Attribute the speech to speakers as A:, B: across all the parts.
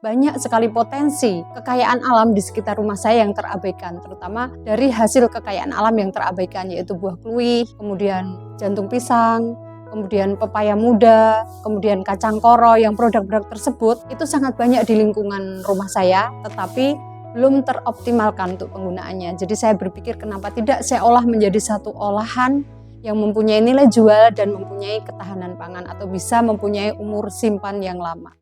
A: banyak sekali potensi kekayaan alam di sekitar rumah saya yang terabaikan, terutama dari hasil kekayaan alam yang terabaikan, yaitu buah kluih, kemudian jantung pisang, kemudian pepaya muda, kemudian kacang koro. Yang produk-produk tersebut itu sangat banyak di lingkungan rumah saya, tetapi belum teroptimalkan untuk penggunaannya. Jadi saya berpikir kenapa tidak saya olah menjadi satu olahan yang mempunyai nilai jual dan mempunyai ketahanan pangan atau bisa mempunyai umur simpan yang lama.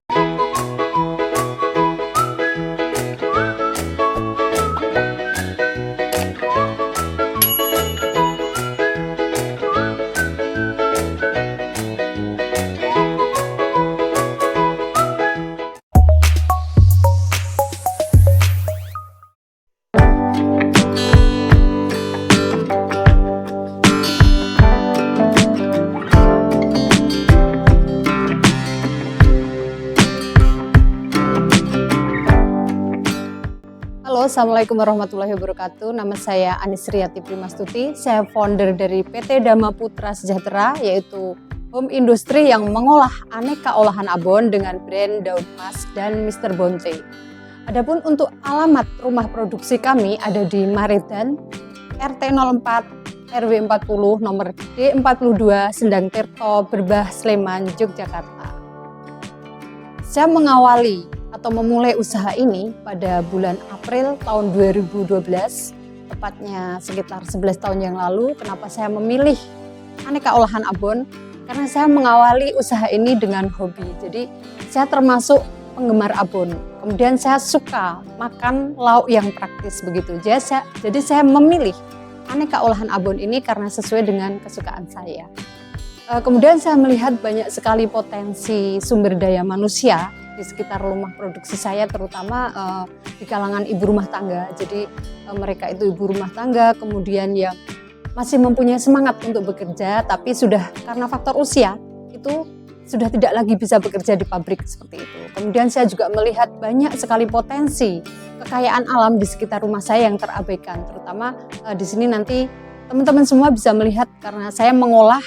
A: Halo, Assalamualaikum warahmatullahi wabarakatuh. Nama saya Anisriati Primastuti. Saya founder dari PT Dhamma Putra Sejahtera, yaitu home industry yang mengolah aneka olahan abon dengan brand Daun Mas dan Mr. Bonte. Adapun untuk alamat rumah produksi kami ada di Maredan, RT 04, RW 40, nomor D42, Sendang Tirto, Berbah, Sleman, Yogyakarta. Saya mengawali atau memulai usaha ini pada bulan April tahun 2012, tepatnya sekitar 11 tahun yang lalu. Kenapa saya memilih aneka olahan abon? Karena saya mengawali usaha ini dengan hobi. Jadi saya termasuk penggemar abon. Kemudian saya suka makan lauk yang praktis begitu. Jadi saya memilih aneka olahan abon ini karena sesuai dengan kesukaan saya. Kemudian saya melihat banyak sekali potensi sumber daya manusia di sekitar rumah produksi saya, terutama di kalangan ibu rumah tangga. Jadi mereka itu ibu rumah tangga, kemudian yang masih mempunyai semangat untuk bekerja, tapi sudah karena faktor usia itu sudah tidak lagi bisa bekerja di pabrik seperti itu. Kemudian saya juga melihat banyak sekali potensi kekayaan alam di sekitar rumah saya yang terabaikan, terutama di sini nanti teman-teman semua bisa melihat karena saya mengolah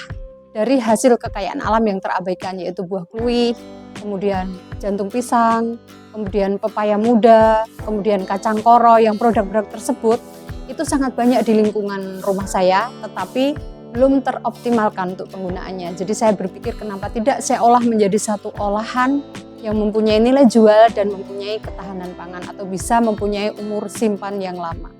A: dari hasil kekayaan alam yang terabaikan, yaitu buah kluih, kemudian jantung pisang, kemudian pepaya muda, kemudian kacang koro. Yang produk-produk tersebut itu sangat banyak di lingkungan rumah saya, tetapi belum teroptimalkan untuk penggunaannya. Jadi saya berpikir kenapa tidak saya olah menjadi satu olahan yang mempunyai nilai jual dan mempunyai ketahanan pangan atau bisa mempunyai umur simpan yang lama.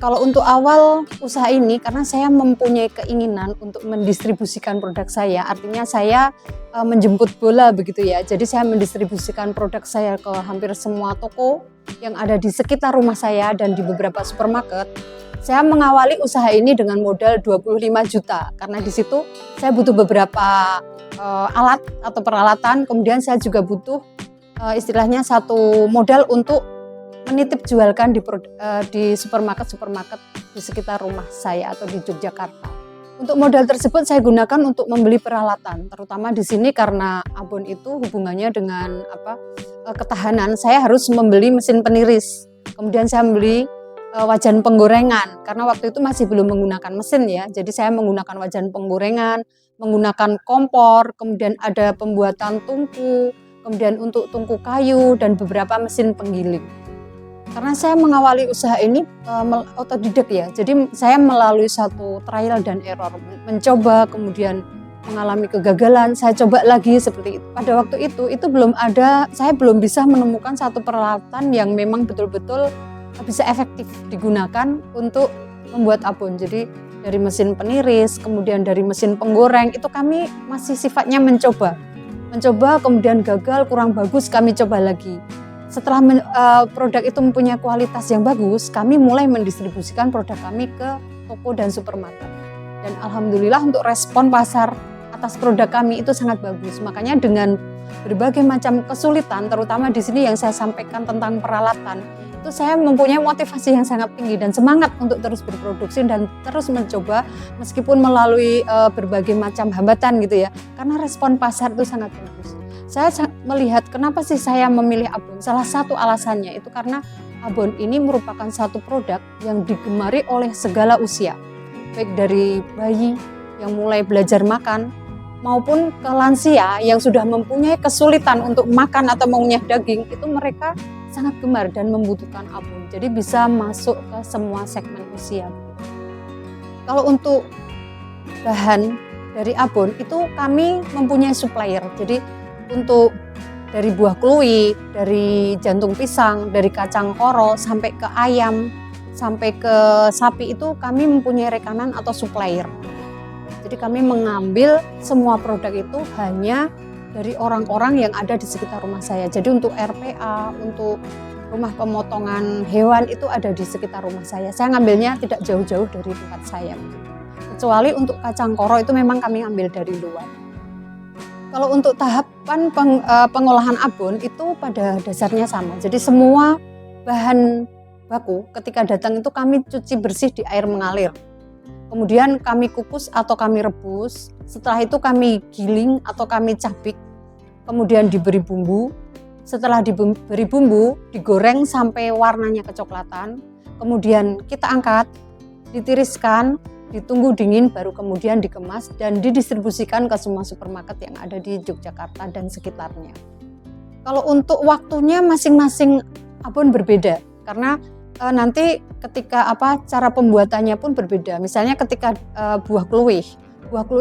A: Kalau untuk awal usaha ini, karena saya mempunyai keinginan untuk mendistribusikan produk saya, artinya saya menjemput bola begitu ya. Jadi saya mendistribusikan produk saya ke hampir semua toko yang ada di sekitar rumah saya dan di beberapa supermarket. Saya mengawali usaha ini dengan modal 25 juta, karena di situ saya butuh beberapa alat atau peralatan, kemudian saya juga butuh istilahnya satu modal untuk menitip jualkan di supermarket di sekitar rumah saya atau di Yogyakarta. Untuk modal tersebut saya gunakan untuk membeli peralatan, terutama di sini karena abon itu hubungannya dengan ketahanan. Saya harus membeli mesin peniris, kemudian saya membeli wajan penggorengan karena waktu itu masih belum menggunakan mesin ya. Jadi saya menggunakan wajan penggorengan, menggunakan kompor, kemudian ada pembuatan tungku, kemudian untuk tungku kayu dan beberapa mesin penggiling. Karena saya mengawali usaha ini otodidak ya, jadi saya melalui satu trial dan error, mencoba, kemudian mengalami kegagalan, saya coba lagi seperti itu. Pada waktu itu belum ada, saya belum bisa menemukan satu peralatan yang memang betul-betul bisa efektif digunakan untuk membuat abon. Jadi dari mesin peniris, kemudian dari mesin penggoreng, itu kami masih sifatnya mencoba, kemudian gagal, kurang bagus, kami coba lagi. Setelah produk itu mempunyai kualitas yang bagus, kami mulai mendistribusikan produk kami ke toko dan supermarket. Dan alhamdulillah untuk respon pasar atas produk kami itu sangat bagus. Makanya dengan berbagai macam kesulitan, terutama di sini yang saya sampaikan tentang peralatan, itu saya mempunyai motivasi yang sangat tinggi dan semangat untuk terus berproduksi dan terus mencoba meskipun melalui berbagai macam hambatan gitu ya. Karena respon pasar itu sangat bagus. Saya melihat kenapa sih saya memilih abon. Salah satu alasannya itu karena abon ini merupakan satu produk yang digemari oleh segala usia. Baik dari bayi yang mulai belajar makan, maupun ke lansia yang sudah mempunyai kesulitan untuk makan atau mengunyah daging, itu mereka sangat gemar dan membutuhkan abon. Jadi bisa masuk ke semua segmen usia. Kalau untuk bahan dari abon itu kami mempunyai supplier. Jadi untuk dari buah kluwi, dari jantung pisang, dari kacang koro, sampai ke ayam, sampai ke sapi itu kami mempunyai rekanan atau supplier. Jadi kami mengambil semua produk itu hanya dari orang-orang yang ada di sekitar rumah saya. Jadi untuk RPA, untuk rumah pemotongan hewan itu ada di sekitar rumah saya. Saya ngambilnya tidak jauh-jauh dari tempat saya. Kecuali untuk kacang koro itu memang kami ambil dari luar. Kalau untuk tahapan pengolahan abon itu pada dasarnya sama. Jadi semua bahan baku ketika datang itu kami cuci bersih di air mengalir. Kemudian kami kukus atau kami rebus. Setelah itu kami giling atau kami cabik. Kemudian diberi bumbu. Setelah diberi bumbu, digoreng sampai warnanya kecoklatan. Kemudian kita angkat, ditiriskan, ditunggu dingin, baru kemudian dikemas dan didistribusikan ke semua supermarket yang ada di Yogyakarta dan sekitarnya. Kalau untuk waktunya masing-masing abon berbeda, karena nanti ketika cara pembuatannya pun berbeda. Misalnya ketika buah kluwi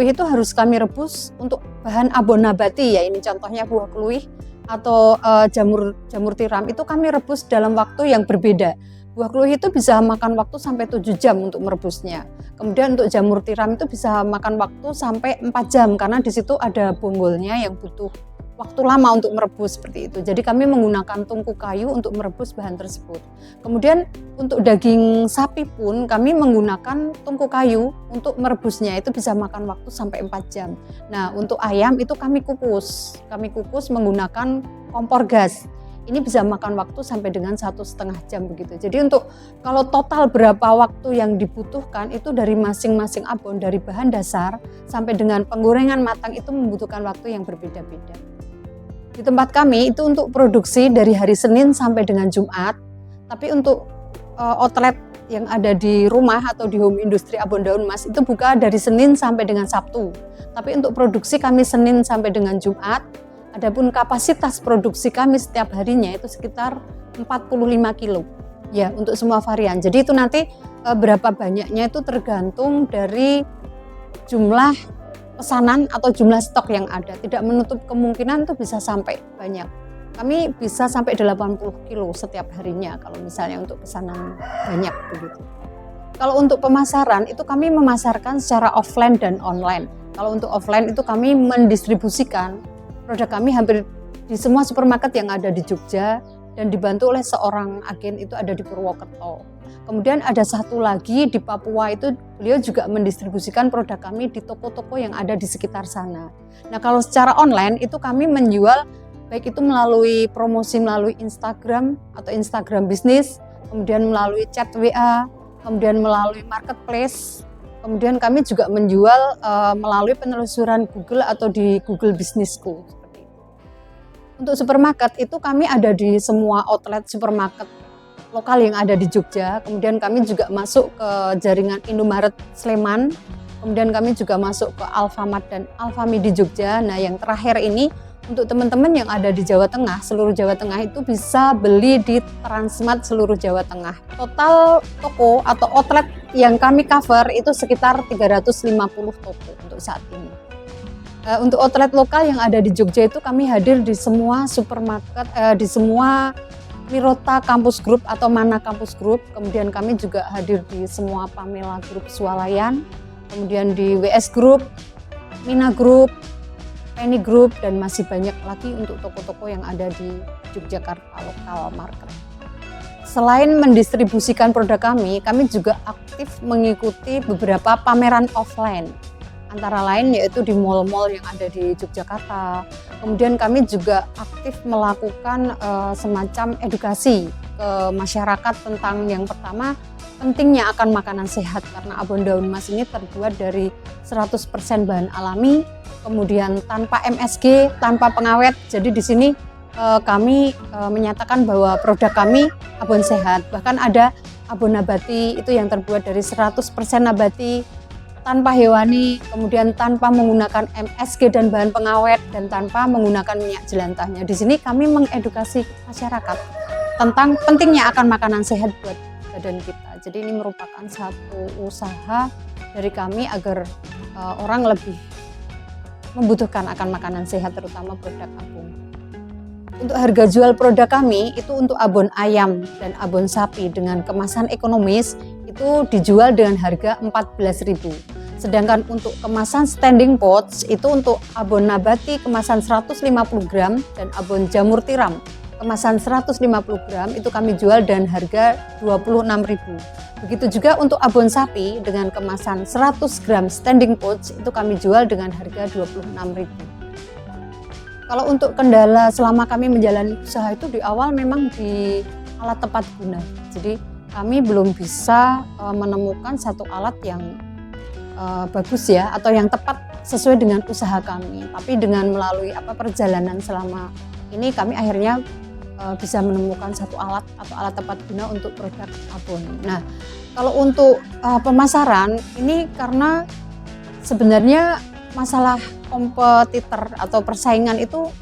A: itu harus kami rebus untuk bahan abon nabati, ya ini contohnya buah kluwi atau jamur tiram itu kami rebus dalam waktu yang berbeda. Buah kluwi itu bisa makan waktu sampai 7 jam untuk merebusnya. Kemudian untuk jamur tiram itu bisa makan waktu sampai 4 jam karena di situ ada bonggolnya yang butuh waktu lama untuk merebus seperti itu. Jadi kami menggunakan tungku kayu untuk merebus bahan tersebut. Kemudian untuk daging sapi pun kami menggunakan tungku kayu untuk merebusnya, itu bisa makan waktu sampai 4 jam. Nah, untuk ayam itu kami kukus. Kami kukus menggunakan kompor gas. Ini bisa makan waktu sampai dengan 1,5 jam begitu. Jadi untuk kalau total berapa waktu yang dibutuhkan itu dari masing-masing abon, dari bahan dasar sampai dengan penggorengan matang itu membutuhkan waktu yang berbeda-beda. Di tempat kami itu untuk produksi dari hari Senin sampai dengan Jumat, tapi untuk outlet yang ada di rumah atau di home industri Abon Daun Mas itu buka dari Senin sampai dengan Sabtu. Tapi untuk produksi kami Senin sampai dengan Jumat. Adapun kapasitas produksi kami setiap harinya itu sekitar 45 kilo ya untuk semua varian. Jadi itu nanti berapa banyaknya itu tergantung dari jumlah pesanan atau jumlah stok yang ada. Tidak menutup kemungkinan itu bisa sampai banyak. Kami bisa sampai 80 kilo setiap harinya kalau misalnya untuk pesanan banyak begitu. Kalau untuk pemasaran itu kami memasarkan secara offline dan online. Kalau untuk offline itu kami mendistribusikan produk kami hampir di semua supermarket yang ada di Jogja dan dibantu oleh seorang agen itu ada di Purwokerto. Kemudian ada satu lagi di Papua itu beliau juga mendistribusikan produk kami di toko-toko yang ada di sekitar sana. Nah kalau secara online itu kami menjual baik itu melalui promosi melalui Instagram atau Instagram bisnis, kemudian melalui chat WA, kemudian melalui marketplace. Kemudian kami juga menjual melalui penelusuran Google atau di Google Bisnisku. Untuk supermarket itu kami ada di semua outlet supermarket lokal yang ada di Jogja. Kemudian kami juga masuk ke jaringan Indomaret Sleman. Kemudian kami juga masuk ke Alfamart dan Alfamidi di Jogja. Nah yang terakhir ini untuk teman-teman yang ada di Jawa Tengah, seluruh Jawa Tengah itu bisa beli di Transmart seluruh Jawa Tengah. Total toko atau outlet yang kami cover itu sekitar 350 toko untuk saat ini. Untuk outlet lokal yang ada di Jogja itu kami hadir di semua supermarket, di semua Mirota Campus Group atau Mana Campus Group. Kemudian kami juga hadir di semua Pamela Group Swalayan, kemudian di WS Group, Mina Group, Penny Group, dan masih banyak lagi untuk toko-toko yang ada di Yogyakarta lokal market. Selain mendistribusikan produk kami juga aktif mengikuti beberapa pameran offline. Antara lain yaitu di mal-mal yang ada di Yogyakarta. Kemudian kami juga aktif melakukan semacam edukasi ke masyarakat tentang yang pertama pentingnya akan makanan sehat karena Abon Daun Mas ini terbuat dari 100% bahan alami, kemudian tanpa MSG, tanpa pengawet. Jadi di sini kami menyatakan bahwa produk kami abon sehat. Bahkan ada abon nabati itu yang terbuat dari 100% nabati. tanpa hewani, kemudian tanpa menggunakan MSG dan bahan pengawet, dan tanpa menggunakan minyak jelantahnya. Di sini kami mengedukasi masyarakat tentang pentingnya akan makanan sehat buat badan kita. Jadi ini merupakan satu usaha dari kami agar orang lebih membutuhkan akan makanan sehat, terutama produk abon. Untuk harga jual produk kami itu untuk abon ayam dan abon sapi dengan kemasan ekonomis itu dijual dengan harga 14.000. Sedangkan untuk kemasan standing pots itu untuk abon nabati kemasan 150 gram dan abon jamur tiram kemasan 150 gram itu kami jual dengan harga 26.000. Begitu juga untuk abon sapi dengan kemasan 100 gram standing pots itu kami jual dengan harga 26.000. Kalau untuk kendala selama kami menjalani usaha itu di awal memang di alat tepat guna. Jadi kami belum bisa menemukan satu alat yang bagus ya, atau yang tepat sesuai dengan usaha kami. Tapi dengan melalui perjalanan selama ini kami akhirnya bisa menemukan satu alat atau alat tepat guna untuk produk abon. Nah, kalau untuk pemasaran ini karena sebenarnya masalah kompetitor atau persaingan itu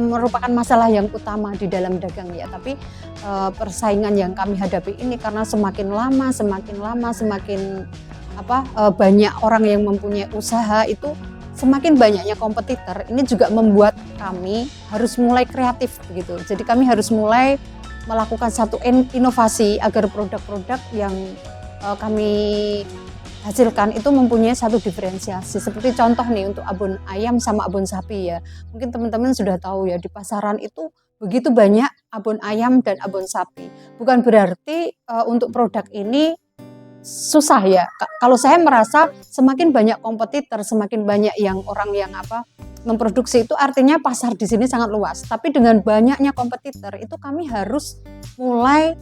A: merupakan masalah yang utama di dalam dagang ya. Tapi persaingan yang kami hadapi ini karena semakin lama semakin banyak orang yang mempunyai usaha itu semakin banyaknya kompetitor. Ini juga membuat kami harus mulai kreatif begitu. Jadi kami harus mulai melakukan satu inovasi agar produk-produk yang kami hasilkan itu mempunyai satu diferensiasi. Seperti contoh nih untuk abon ayam sama abon sapi ya. Mungkin teman-teman sudah tahu ya, di pasaran itu begitu banyak abon ayam dan abon sapi. Bukan berarti untuk produk ini susah ya. Kalau saya merasa semakin banyak kompetitor, semakin banyak yang orang yang memproduksi itu artinya pasar di sini sangat luas. Tapi dengan banyaknya kompetitor itu kami harus mulai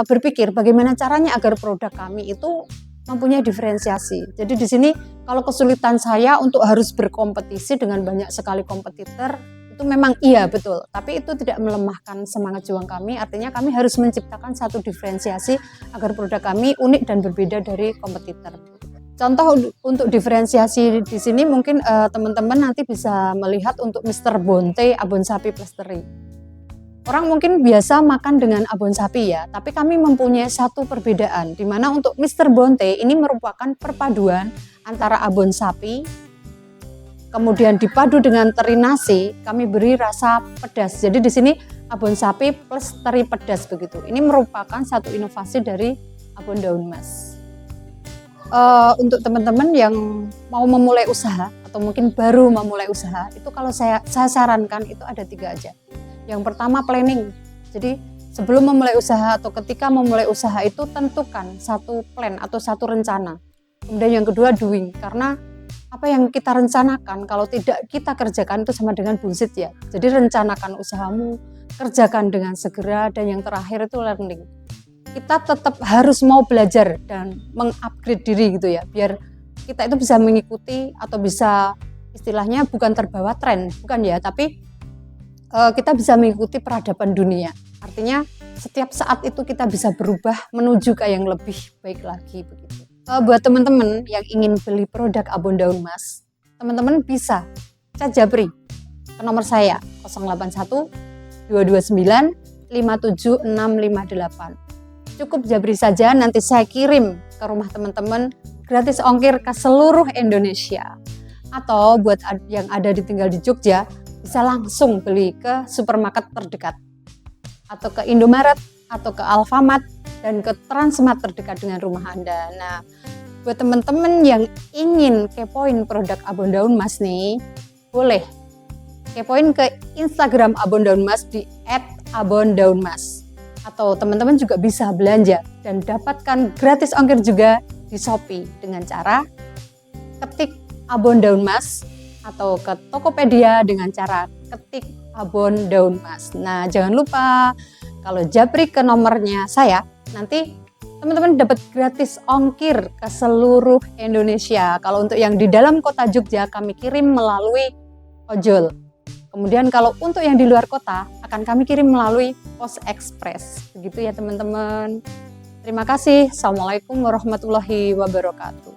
A: berpikir bagaimana caranya agar produk kami itu mempunyai diferensiasi. Jadi di sini kalau kesulitan saya untuk harus berkompetisi dengan banyak sekali kompetitor itu memang iya betul, tapi itu tidak melemahkan semangat juang kami. Artinya kami harus menciptakan satu diferensiasi agar produk kami unik dan berbeda dari kompetitor. Contoh untuk diferensiasi di sini mungkin teman-teman nanti bisa melihat untuk Mr. Bonte abon sapi plasteri. Orang mungkin biasa makan dengan abon sapi ya, tapi kami mempunyai satu perbedaan di mana untuk Mr. Bonte ini merupakan perpaduan antara abon sapi kemudian dipadu dengan teri nasi, kami beri rasa pedas. Jadi di sini abon sapi plus teri pedas begitu. Ini merupakan satu inovasi dari abon daun mas. Untuk teman-teman yang mau memulai usaha atau mungkin baru memulai usaha, itu kalau saya sarankan itu ada 3 aja. Yang pertama planning. Jadi sebelum memulai usaha atau ketika memulai usaha itu tentukan satu plan atau satu rencana. Kemudian yang kedua doing, karena apa yang kita rencanakan kalau tidak kita kerjakan itu sama dengan bullshit ya. Jadi rencanakan usahamu, kerjakan dengan segera, dan yang terakhir itu learning. Kita tetap harus mau belajar dan mengupgrade diri gitu ya, biar kita itu bisa mengikuti atau bisa istilahnya bukan terbawa tren, bukan ya, tapi kita bisa mengikuti peradaban dunia. Artinya setiap saat itu kita bisa berubah menuju ke yang lebih baik lagi begitu. Buat teman-teman yang ingin beli produk abon daun mas, teman-teman bisa chat Japri ke nomor saya 081 229 57658. Cukup Japri saja, nanti saya kirim ke rumah teman-teman gratis ongkir ke seluruh Indonesia. Atau buat yang tinggal di Jogja, bisa langsung beli ke supermarket terdekat atau ke Indomaret atau ke Alfamart dan ke Transmart terdekat dengan rumah Anda. Nah, buat teman-teman yang ingin kepoin produk abon daun mas nih, boleh kepoin ke Instagram abon daun mas di @abondaunmas. Atau teman-teman juga bisa belanja dan dapatkan gratis ongkir juga di Shopee dengan cara ketik abon daun mas, atau ke Tokopedia dengan cara ketik abon daun mas. Nah, jangan lupa kalau Japri ke nomornya saya, nanti teman-teman dapat gratis ongkir ke seluruh Indonesia. Kalau untuk yang di dalam kota Jogja kami kirim melalui ojol. Kemudian kalau untuk yang di luar kota akan kami kirim melalui pos ekspres. Begitu ya teman-teman. Terima kasih. Assalamualaikum warahmatullahi wabarakatuh.